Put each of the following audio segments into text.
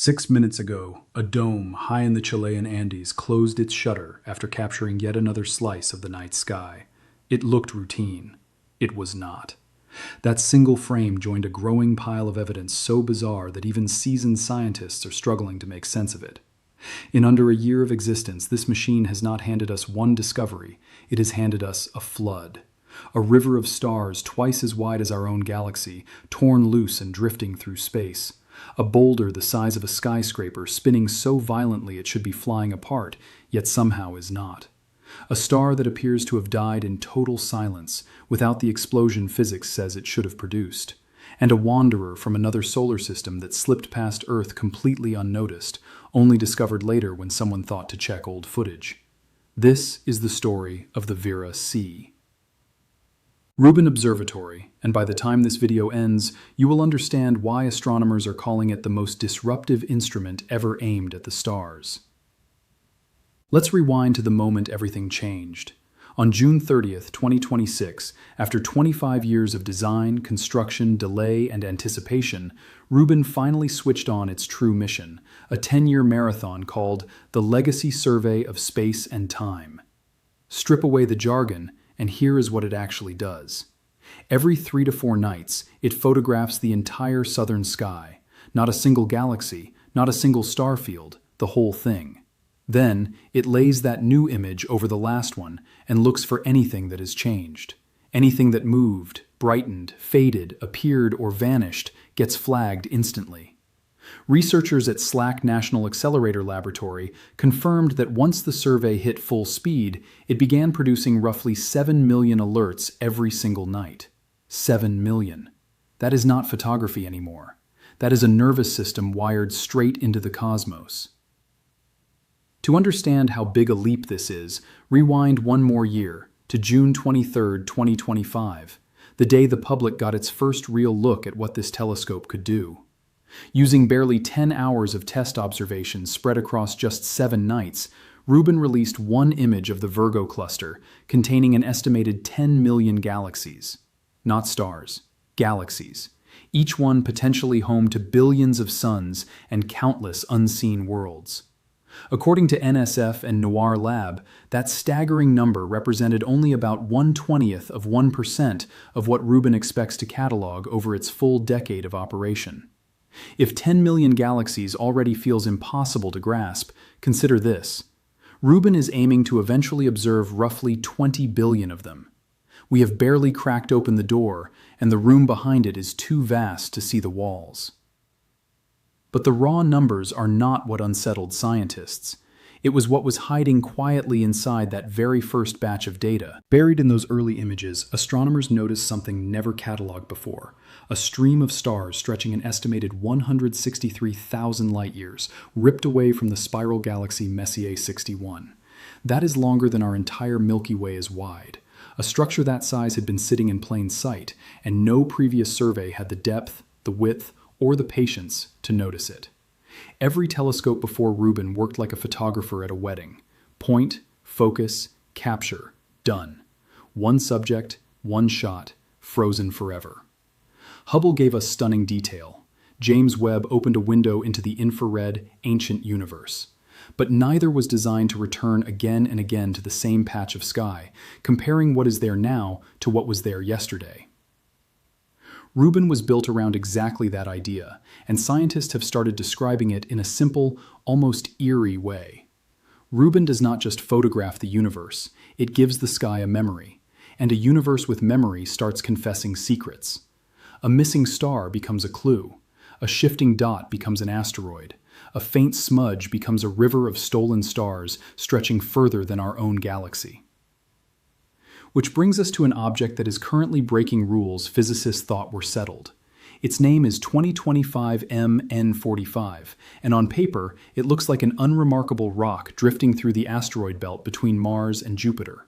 6 minutes ago, a dome high in the Chilean Andes closed its shutter after capturing yet another slice of the night sky. It looked routine. It was not. That single frame joined a growing pile of evidence so bizarre that even seasoned scientists are struggling to make sense of it. In under a year of existence, this machine has not handed us one discovery, it has handed us a flood. A river of stars twice as wide as our own galaxy, torn loose and drifting through space. A boulder the size of a skyscraper spinning so violently it should be flying apart, yet somehow is not. A star that appears to have died in total silence, without the explosion physics says it should have produced. And a wanderer from another solar system that slipped past Earth completely unnoticed, only discovered later when someone thought to check old footage. This is the story of the Vera C. Rubin Observatory, and by the time this video ends, you will understand why astronomers are calling it the most disruptive instrument ever aimed at the stars. Let's rewind to the moment everything changed. On June 30th, 2026, after 25 years of design, construction, delay, and anticipation, Rubin finally switched on its true mission, a 10-year marathon called the Legacy Survey of Space and Time. Strip away the jargon, and here is what it actually does. Every 3 to 4 nights, it photographs the entire southern sky. Not a single galaxy, not a single star field, the whole thing. Then, it lays that new image over the last one and looks for anything that has changed. Anything that moved, brightened, faded, appeared, or vanished gets flagged instantly. Researchers at SLAC National Accelerator Laboratory confirmed that once the survey hit full speed, it began producing roughly 7 million alerts every single night. 7 million. That is not photography anymore. That is a nervous system wired straight into the cosmos. To understand how big a leap this is, rewind one more year, to June 23, 2025, the day the public got its first real look at what this telescope could do. Using barely 10 hours of test observations spread across just 7 nights, Rubin released one image of the Virgo cluster, containing an estimated 10 million galaxies. Not stars, galaxies. Each one potentially home to billions of suns and countless unseen worlds. According to NSF and Noir Lab, that staggering number represented only about 1/20th of 1% of what Rubin expects to catalog over its full decade of operation. If 10 million galaxies already feels impossible to grasp, consider this. Rubin is aiming to eventually observe roughly 20 billion of them. We have barely cracked open the door, and the room behind it is too vast to see the walls. But the raw numbers are not what unsettled scientists. It was what was hiding quietly inside that very first batch of data. Buried in those early images, astronomers noticed something never cataloged before. A stream of stars stretching an estimated 163,000 light-years, ripped away from the spiral galaxy Messier 61. That is longer than our entire Milky Way is wide. A structure that size had been sitting in plain sight, and no previous survey had the depth, the width, or the patience to notice it. Every telescope before Rubin worked like a photographer at a wedding. Point, focus, capture, done. One subject, one shot, frozen forever. Hubble gave us stunning detail. James Webb opened a window into the infrared, ancient universe. But neither was designed to return again and again to the same patch of sky, comparing what is there now to what was there yesterday. Rubin was built around exactly that idea, and scientists have started describing it in a simple, almost eerie way. Rubin does not just photograph the universe, it gives the sky a memory, and a universe with memory starts confessing secrets. A missing star becomes a clue, a shifting dot becomes an asteroid, a faint smudge becomes a river of stolen stars stretching further than our own galaxy. Which brings us to an object that is currently breaking rules physicists thought were settled. Its name is 2025 MN45, and on paper, it looks like an unremarkable rock drifting through the asteroid belt between Mars and Jupiter.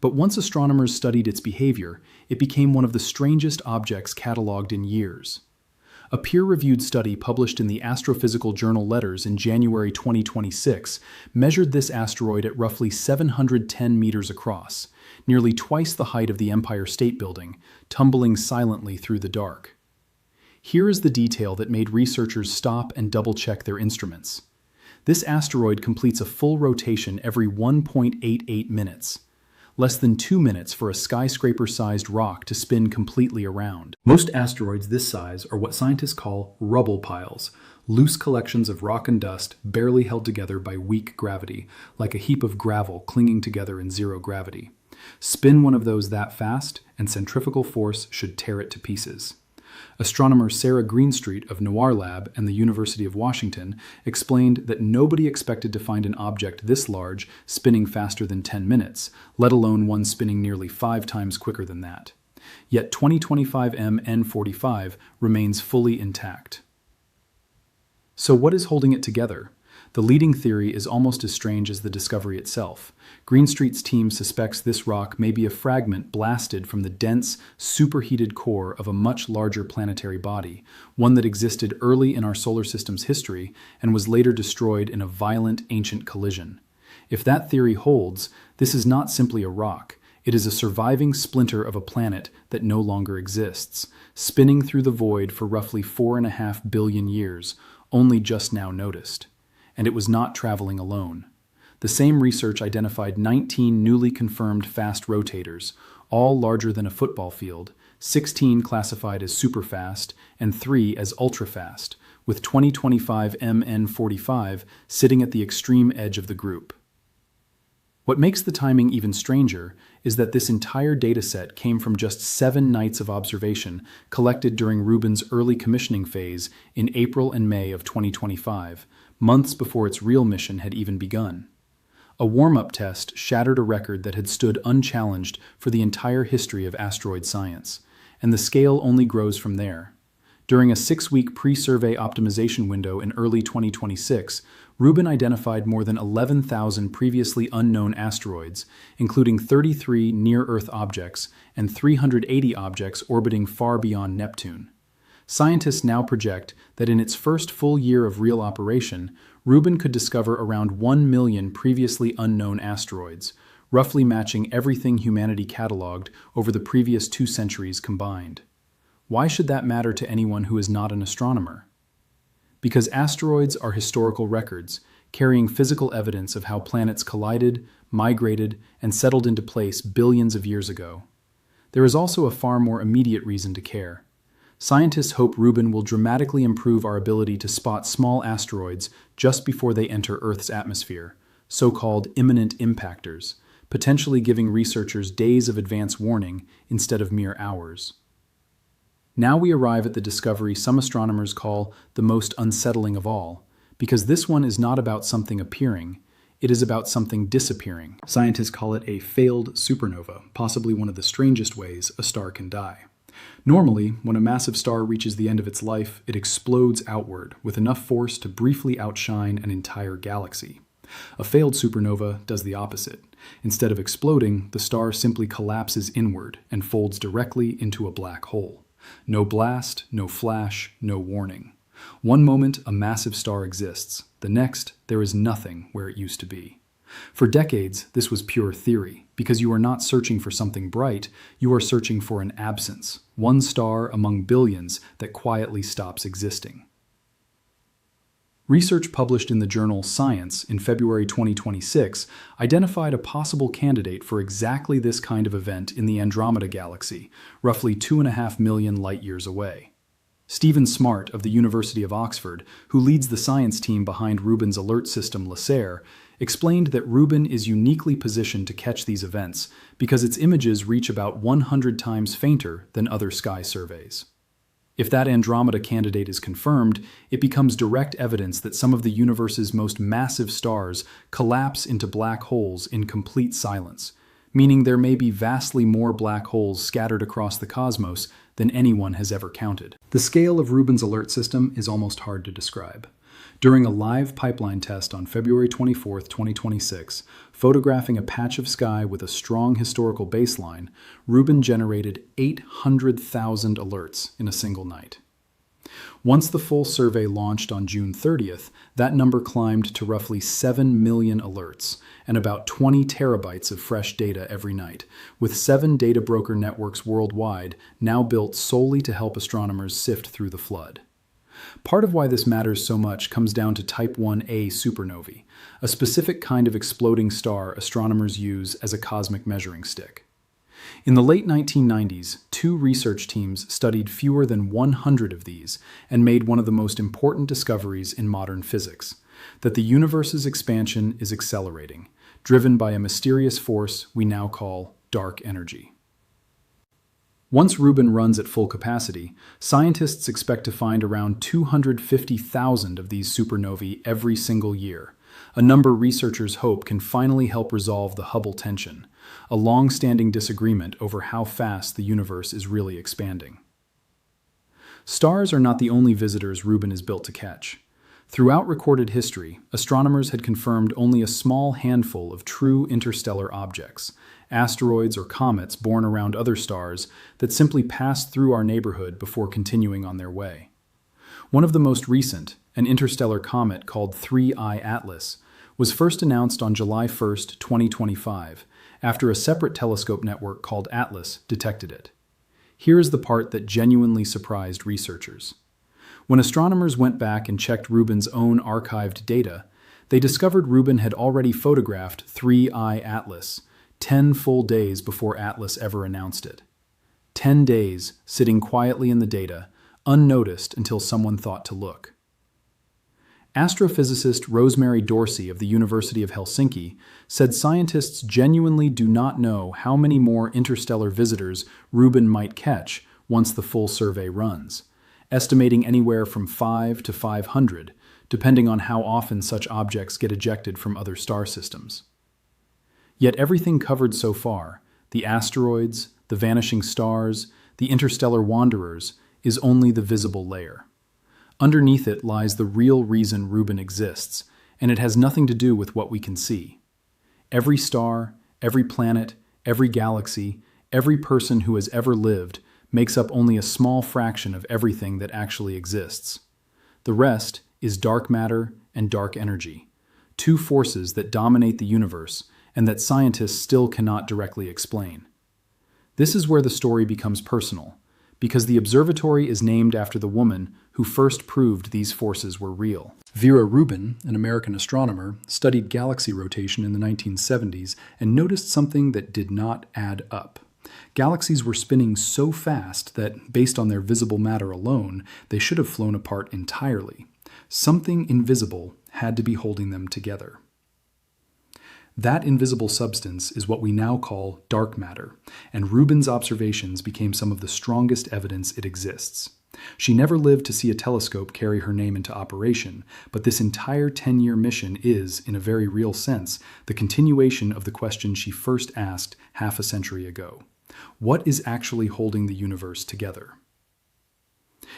But once astronomers studied its behavior, it became one of the strangest objects cataloged in years. A peer-reviewed study published in the Astrophysical Journal Letters in January 2026 measured this asteroid at roughly 710 meters across, nearly twice the height of the Empire State Building, tumbling silently through the dark. Here is the detail that made researchers stop and double-check their instruments. This asteroid completes a full rotation every 1.88 minutes. Less than 2 minutes for a skyscraper-sized rock to spin completely around. Most asteroids this size are what scientists call rubble piles, loose collections of rock and dust barely held together by weak gravity, like a heap of gravel clinging together in zero gravity. Spin one of those that fast, and centrifugal force should tear it to pieces. Astronomer Sarah Greenstreet of Noir Lab and the University of Washington explained that nobody expected to find an object this large spinning faster than 10 minutes, let alone one spinning nearly 5 times quicker than that. Yet 2025 MN45 remains fully intact. So what is holding it together? The leading theory is almost as strange as the discovery itself. Greenstreet's team suspects this rock may be a fragment blasted from the dense, superheated core of a much larger planetary body, one that existed early in our solar system's history and was later destroyed in a violent ancient collision. If that theory holds, this is not simply a rock. It is a surviving splinter of a planet that no longer exists, spinning through the void for roughly 4.5 billion years, only just now noticed. And it was not traveling alone. The same research identified 19 newly confirmed fast rotators, all larger than a football field, 16 classified as superfast, and 3 as ultrafast, with 2025 MN45 sitting at the extreme edge of the group. What makes the timing even stranger is that this entire dataset came from just 7 nights of observation collected during Rubin's early commissioning phase in April and May of 2025, months before its real mission had even begun. A warm-up test shattered a record that had stood unchallenged for the entire history of asteroid science, and the scale only grows from there. During a 6-week pre-survey optimization window in early 2026, Rubin identified more than 11,000 previously unknown asteroids, including 33 near-Earth objects and 380 objects orbiting far beyond Neptune. Scientists now project that in its first full year of real operation, Rubin could discover around 1 million previously unknown asteroids, roughly matching everything humanity cataloged over the previous 2 centuries combined. Why should that matter to anyone who is not an astronomer? Because asteroids are historical records, carrying physical evidence of how planets collided, migrated, and settled into place billions of years ago. There is also a far more immediate reason to care. Scientists hope Rubin will dramatically improve our ability to spot small asteroids just before they enter Earth's atmosphere, so-called imminent impactors, potentially giving researchers days of advance warning instead of mere hours. Now we arrive at the discovery some astronomers call the most unsettling of all, because this one is not about something appearing, it is about something disappearing. Scientists call it a failed supernova, possibly one of the strangest ways a star can die. Normally, when a massive star reaches the end of its life, it explodes outward with enough force to briefly outshine an entire galaxy. A failed supernova does the opposite. Instead of exploding, the star simply collapses inward and folds directly into a black hole. No blast, no flash, no warning. One moment, a massive star exists. The next, there is nothing where it used to be. For decades, this was pure theory, because you are not searching for something bright, you are searching for an absence, one star among billions that quietly stops existing. Research published in the journal Science in February 2026 identified a possible candidate for exactly this kind of event in the Andromeda Galaxy, roughly 2.5 million light-years away. Stephen Smart of the University of Oxford, who leads the science team behind Rubin's alert system LASER, explained that Rubin is uniquely positioned to catch these events because its images reach about 100 times fainter than other sky surveys. If that Andromeda candidate is confirmed, it becomes direct evidence that some of the universe's most massive stars collapse into black holes in complete silence, meaning there may be vastly more black holes scattered across the cosmos than anyone has ever counted. The scale of Rubin's alert system is almost hard to describe. During a live pipeline test on February 24, 2026, photographing a patch of sky with a strong historical baseline, Rubin generated 800,000 alerts in a single night. Once the full survey launched on June 30th, that number climbed to roughly 7 million alerts and about 20 terabytes of fresh data every night, with 7 data broker networks worldwide now built solely to help astronomers sift through the flood. Part of why this matters so much comes down to Type 1a supernovae, a specific kind of exploding star astronomers use as a cosmic measuring stick. In the late 1990s, 2 research teams studied fewer than 100 of these and made one of the most important discoveries in modern physics, that the universe's expansion is accelerating, driven by a mysterious force we now call dark energy. Once Rubin runs at full capacity, scientists expect to find around 250,000 of these supernovae every single year, a number researchers hope can finally help resolve the Hubble tension, a long-standing disagreement over how fast the universe is really expanding. Stars are not the only visitors Rubin is built to catch. Throughout recorded history, astronomers had confirmed only a small handful of true interstellar objects, asteroids or comets born around other stars that simply passed through our neighborhood before continuing on their way. One of the most recent, an interstellar comet called 3I Atlas, was first announced on July 1, 2025, after a separate telescope network called Atlas detected it. Here is the part that genuinely surprised researchers. When astronomers went back and checked Rubin's own archived data, they discovered Rubin had already photographed 3I Atlas 10 full days before Atlas ever announced it. 10 days sitting quietly in the data, unnoticed until someone thought to look. Astrophysicist Rosemary Dorsey of the University of Helsinki said scientists genuinely do not know how many more interstellar visitors Rubin might catch once the full survey runs, estimating anywhere from 5 to 500, depending on how often such objects get ejected from other star systems. Yet everything covered so far, the asteroids, the vanishing stars, the interstellar wanderers, is only the visible layer. Underneath it lies the real reason Rubin exists, and it has nothing to do with what we can see. Every star, every planet, every galaxy, every person who has ever lived makes up only a small fraction of everything that actually exists. The rest is dark matter and dark energy, 2 forces that dominate the universe and that scientists still cannot directly explain. This is where the story becomes personal, because the observatory is named after the woman who first proved these forces were real. Vera Rubin, an American astronomer, studied galaxy rotation in the 1970s and noticed something that did not add up. Galaxies were spinning so fast that, based on their visible matter alone, they should have flown apart entirely. Something invisible had to be holding them together. That invisible substance is what we now call dark matter, and Rubin's observations became some of the strongest evidence it exists. She never lived to see a telescope carry her name into operation, but this entire 10-year mission is, in a very real sense, the continuation of the question she first asked half a century ago. What is actually holding the universe together?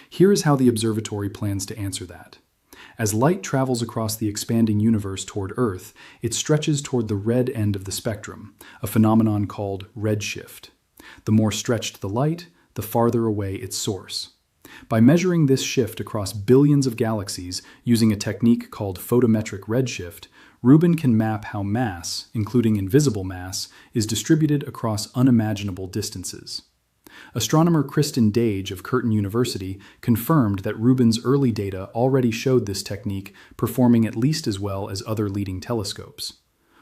Here is how the observatory plans to answer that. As light travels across the expanding universe toward Earth, it stretches toward the red end of the spectrum, a phenomenon called redshift. The more stretched the light, the farther away its source. By measuring this shift across billions of galaxies using a technique called photometric redshift, Rubin can map how mass, including invisible mass, is distributed across unimaginable distances. Astronomer Kristen Dage of Curtin University confirmed that Rubin's early data already showed this technique performing at least as well as other leading telescopes.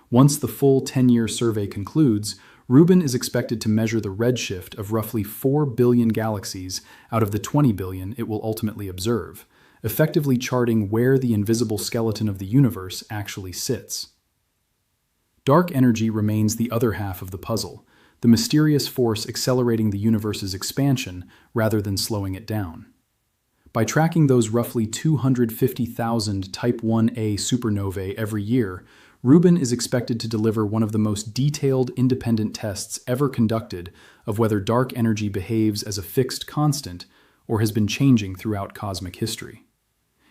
Once the full 10-year survey concludes, Rubin is expected to measure the redshift of roughly 4 billion galaxies out of the 20 billion it will ultimately observe, effectively charting where the invisible skeleton of the universe actually sits. Dark energy remains the other half of the puzzle, the mysterious force accelerating the universe's expansion rather than slowing it down. By tracking those roughly 250,000 Type 1a supernovae every year, Rubin is expected to deliver one of the most detailed independent tests ever conducted of whether dark energy behaves as a fixed constant or has been changing throughout cosmic history.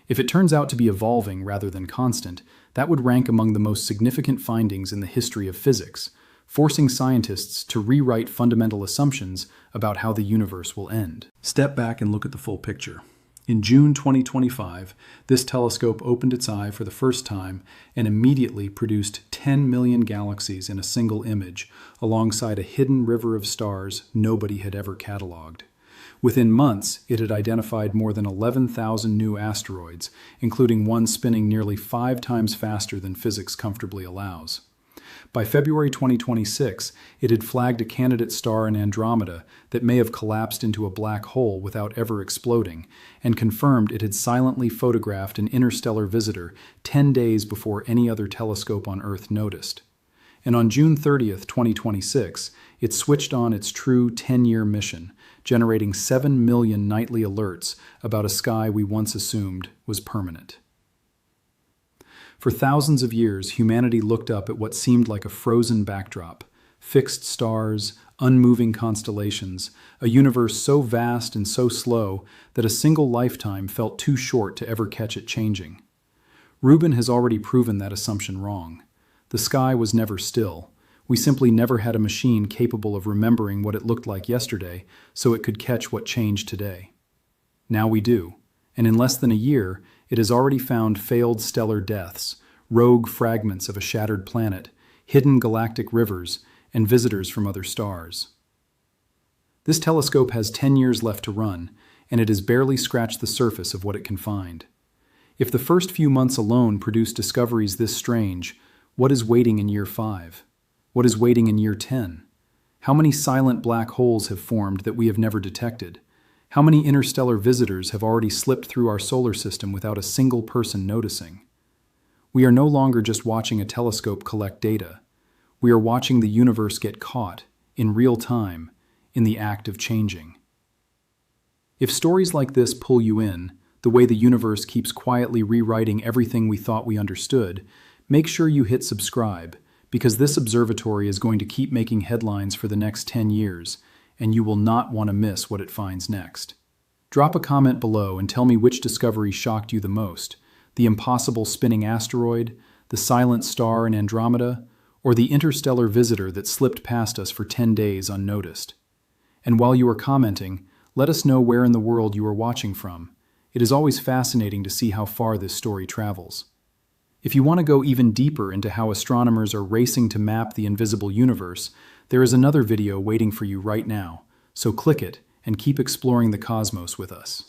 If it turns out to be evolving rather than constant, that would rank among the most significant findings in the history of physics, forcing scientists to rewrite fundamental assumptions about how the universe will end. Step back and look at the full picture. In June 2025, this telescope opened its eye for the first time and immediately produced 10 million galaxies in a single image, alongside a hidden river of stars nobody had ever catalogued. Within months, it had identified more than 11,000 new asteroids, including one spinning nearly 5 times faster than physics comfortably allows. By February 2026, it had flagged a candidate star in Andromeda that may have collapsed into a black hole without ever exploding, and confirmed it had silently photographed an interstellar visitor 10 days before any other telescope on Earth noticed. And on June 30th, 2026, it switched on its true 10-year mission, generating 7 million nightly alerts about a sky we once assumed was permanent. For thousands of years, humanity looked up at what seemed like a frozen backdrop: fixed stars, unmoving constellations, a universe so vast and so slow that a single lifetime felt too short to ever catch it changing. Rubin has already proven that assumption wrong. The sky was never still. We simply never had a machine capable of remembering what it looked like yesterday so it could catch what changed today. Now we do, and in less than a year, it has already found failed stellar deaths, rogue fragments of a shattered planet, hidden galactic rivers, and visitors from other stars. This telescope has 10 years left to run, and it has barely scratched the surface of what it can find. If the first few months alone produced discoveries this strange, what is waiting in year 5? What is waiting in year 10? How many silent black holes have formed that we have never detected? How many interstellar visitors have already slipped through our solar system without a single person noticing? We are no longer just watching a telescope collect data. We are watching the universe get caught, in real time, in the act of changing. If stories like this pull you in, the way the universe keeps quietly rewriting everything we thought we understood, make sure you hit subscribe, because this observatory is going to keep making headlines for the next 10 years, and you will not want to miss what it finds next. Drop a comment below and tell me which discovery shocked you the most: the impossible spinning asteroid, the silent star in Andromeda, or the interstellar visitor that slipped past us for 10 days unnoticed. And while you are commenting, let us know where in the world you are watching from. It is always fascinating to see how far this story travels. If you want to go even deeper into how astronomers are racing to map the invisible universe, there is another video waiting for you right now, so click it and keep exploring the cosmos with us.